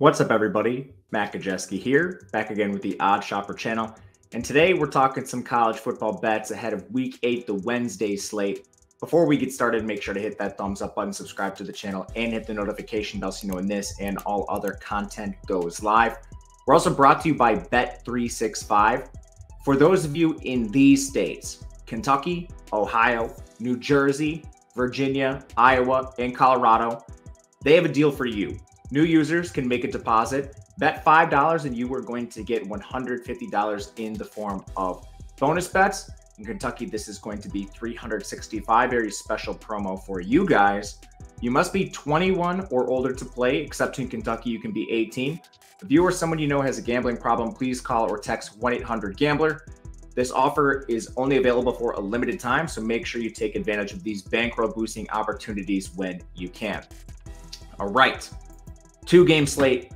What's up, everybody? Matt Gajewski here, back again with the Odd Shopper channel. And today we're talking some college football bets ahead of Week 8, the Wednesday slate. Before we get started, make sure to hit that thumbs up button, subscribe to the channel, and hit the notification bell so you know when this and all other content goes live. We're also brought to you by Bet365. For those of you in these states, Kentucky, Ohio, New Jersey, Virginia, Iowa, and Colorado, they have a deal for you. New users can make a deposit, bet $5, and you are going to get $150 in the form of bonus bets. In Kentucky, this is going to be $365, very special promo for you guys. You must be 21 or older to play, except in Kentucky, you can be 18. If you or someone you know has a gambling problem, please call or text 1-800-GAMBLER. This offer is only available for a limited time, so make sure you take advantage of these bankroll boosting opportunities when you can. All right. 2-game slate,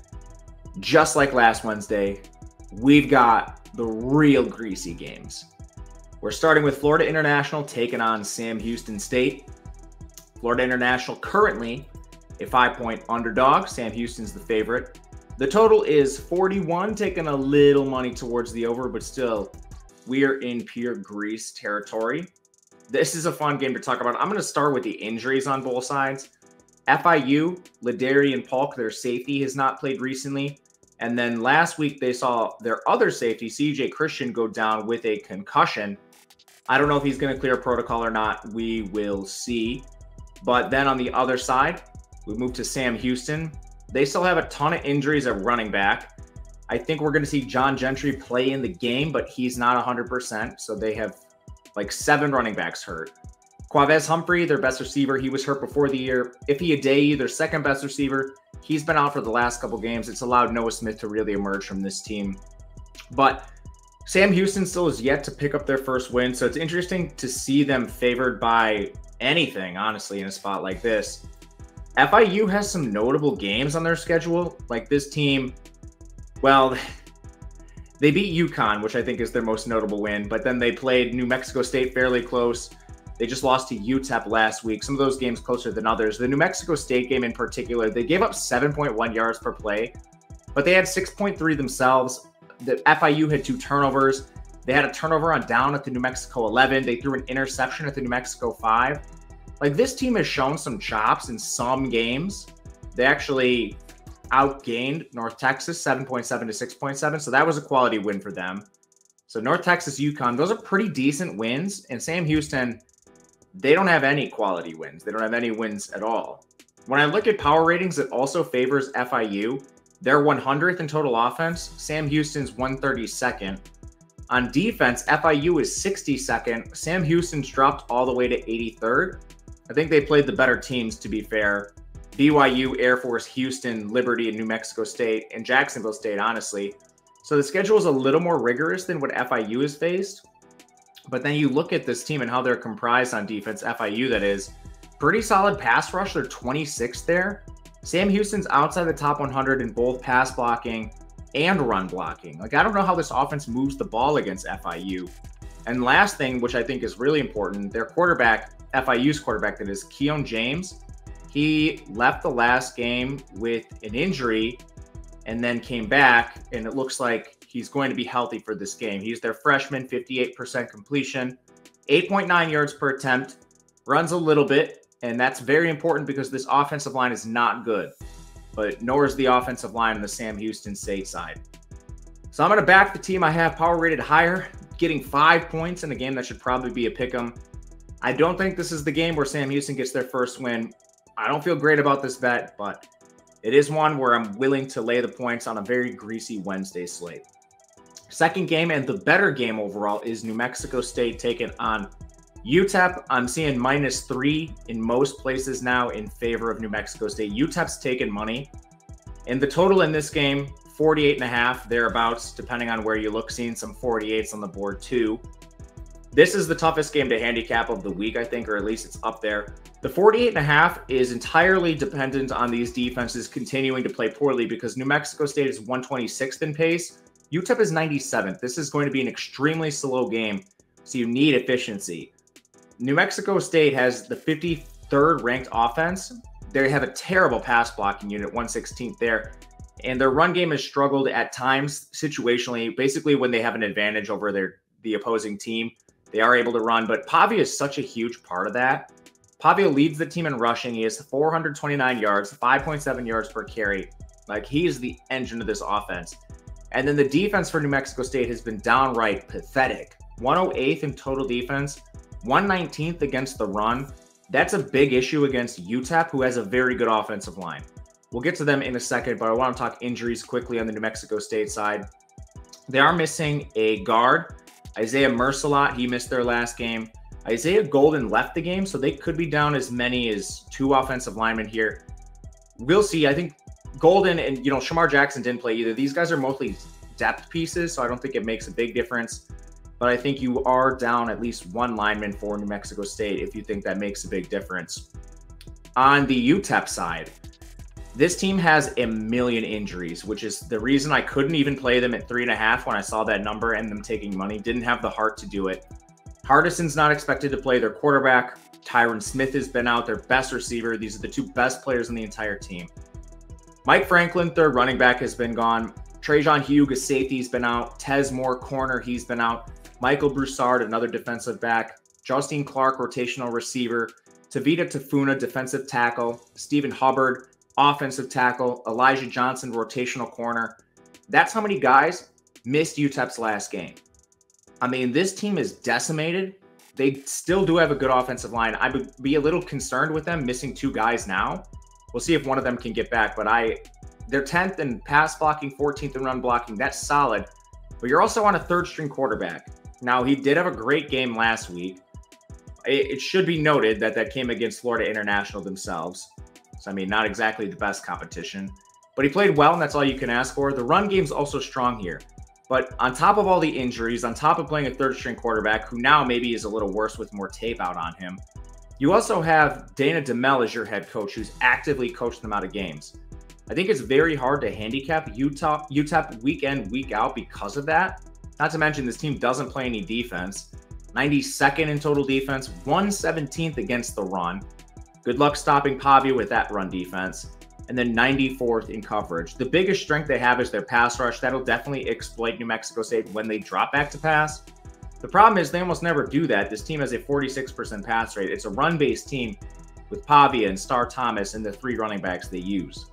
just like last Wednesday. We've got the real greasy games. We're starting with Florida International taking on Sam Houston State. Florida International currently a 5-point underdog. Sam Houston's the favorite. The total is 41, taking a little money towards the over, but still, we are in pure grease territory. This is a fun game to talk about. I'm going to start with the injuries on both sides. FIU, Ladarian Polk, their safety, has not played recently. And then last week, they saw their other safety, CJ Christian, go down with a concussion. I don't know if he's going to clear protocol or not. We will see. But then on the other side, we move to Sam Houston. They still have a ton of injuries at running back. I think we're going to see John Gentry play in the game, but he's not 100%. So they have like 7 running backs hurt. Quavez Humphrey, their best receiver, he was hurt before the year. Ify Adeyi, their second best receiver, he's been out for the last couple games. It's allowed Noah Smith to really emerge from this team. But Sam Houston still is yet to pick up their first win, so it's interesting to see them favored by anything, honestly, in a spot like this. FIU has some notable games on their schedule. Like this team, well, they beat UConn, which I think is their most notable win, but then they played New Mexico State fairly close. They just lost to UTEP last week. Some of those games closer than others. The New Mexico State game in particular, they gave up 7.1 yards per play, but they had 6.3 themselves. The FIU had 2 turnovers. They had a turnover on down at the New Mexico 11. They threw an interception at the New Mexico 5. Like, this team has shown some chops in some games. They actually outgained North Texas 7.7 to 6.7, so that was a quality win for them. So North Texas, UConn, those are pretty decent wins, and Sam Houston, they don't have any quality wins. They don't have any wins at all. When I look at power ratings, it also favors FIU. They're 100th in total offense. Sam Houston's 132nd. On defense, FIU is 62nd. Sam Houston's dropped all the way to 83rd. I think they played the better teams, to be fair. BYU, Air Force, Houston, Liberty, and New Mexico State, and Jacksonville State, honestly. So the schedule is a little more rigorous than what FIU has faced. But then you look at this team and how they're comprised on defense, FIU that is, pretty solid pass rush. They're 26th there. Sam Houston's outside the top 100 in both pass blocking and run blocking. Like, I don't know how this offense moves the ball against FIU. And last thing, which I think is really important, their quarterback, FIU's quarterback, that is Keon James, he left the last game with an injury and then came back, and it looks like he's going to be healthy for this game. He's their freshman, 58% completion, 8.9 yards per attempt, runs a little bit, and that's very important because this offensive line is not good, but nor is the offensive line on the Sam Houston State side. So I'm going to back the team I have power rated higher, getting 5 points in a game that should probably be a pick'em. I don't think this is the game where Sam Houston gets their first win. I don't feel great about this bet, but it is one where I'm willing to lay the points on a very greasy Wednesday slate. Second game, and the better game overall, is New Mexico State taking on UTEP. I'm seeing -3 in most places now in favor of New Mexico State. UTEP's taking money. And the total in this game, 48.5, thereabouts, depending on where you look, seeing some 48s on the board too. This is the toughest game to handicap of the week, I think, or at least it's up there. The 48.5 is entirely dependent on these defenses continuing to play poorly because New Mexico State is 126th in pace. UTEP is 97th. This is going to be an extremely slow game, so you need efficiency. New Mexico State has the 53rd ranked offense. They have a terrible pass blocking unit, 116th there. And their run game has struggled at times situationally. Basically, when they have an advantage over the opposing team, they are able to run. But Pavia is such a huge part of that. Pavia leads the team in rushing. He has 429 yards, 5.7 yards per carry. Like, he is the engine of this offense. And then the defense for New Mexico State has been downright pathetic. 108th in total defense, 119th against the run. That's a big issue against UTEP, who has a very good offensive line. We'll get to them in a second, but I want to talk injuries quickly on the New Mexico State side. They are missing a guard. Isaiah Mercelot, he missed their last game. Isaiah Golden left the game, so they could be down as many as 2 offensive linemen here. We'll see. I think Golden and, Shamar Jackson didn't play either. These guys are mostly depth pieces, so I don't think it makes a big difference. But I think you are down at least 1 lineman for New Mexico State if you think that makes a big difference. On the UTEP side, this team has a million injuries, which is the reason I couldn't even play them at 3.5 when I saw that number and them taking money. Didn't have the heart to do it. Hardison's not expected to play. Their quarterback, Tyron Smith, has been out. Their best receiver. These are the 2 best players on the entire team. Mike Franklin, their running back, has been gone. Trajan Hugh, a safety, has been out. Tez Moore, corner, he's been out. Michael Broussard, another defensive back. Justine Clark, rotational receiver. Tavita Tafuna, defensive tackle. Stephen Hubbard, offensive tackle. Elijah Johnson, rotational corner. That's how many guys missed UTEP's last game. I mean, this team is decimated. They still do have a good offensive line. I would be a little concerned with them missing 2 guys now. We'll see if one of them can get back, but they're 10th in pass blocking, 14th in run blocking. That's solid, but you're also on a 3rd-string quarterback. Now, he did have a great game last week. It should be noted that came against Florida International themselves. So, I mean, not exactly the best competition, but he played well, and that's all you can ask for. The run game's also strong here. But on top of all the injuries, on top of playing a 3rd-string quarterback, who now maybe is a little worse with more tape out on him, you also have Dana DeMel as your head coach, who's actively coached them out of games. I think it's very hard to handicap UTEP week in, week out because of that. Not to mention this team doesn't play any defense. 92nd in total defense, 117th against the run. Good luck stopping Pavia with that run defense. And then 94th in coverage. The biggest strength they have is their pass rush. That'll definitely exploit New Mexico State when they drop back to pass. The problem is they almost never do that. This team has a 46% pass rate. It's a run-based team with Pavia and Star Thomas and the 3 running backs they use.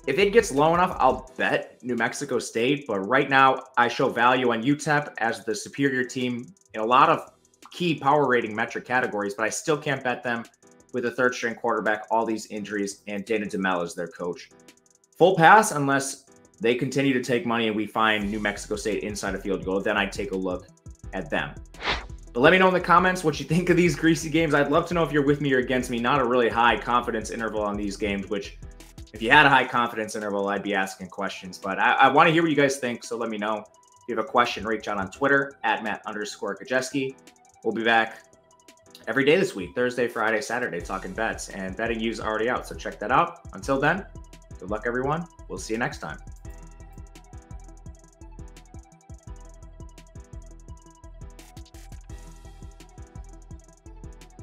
If it gets low enough, I'll bet New Mexico State. But right now, I show value on UTEP as the superior team in a lot of key power rating metric categories, but I still can't bet them with a 3rd-string quarterback, all these injuries, and Dana DeMel as their coach. Full pass unless they continue to take money and we find New Mexico State inside a field goal. Then I'd take a look at them. But let me know in the comments what you think of these greasy games. I'd love to know if you're with me or against me. Not a really high confidence interval on these games, which if you had a high confidence interval, I'd be asking questions. But I want to hear what you guys think, so let me know. If you have a question, reach out on Twitter at Matt_Gajewski. We'll be back every day this week, Thursday, Friday, Saturday, talking bets. And betting news already out, so check that out. Until then, good luck, everyone. We'll see you next time.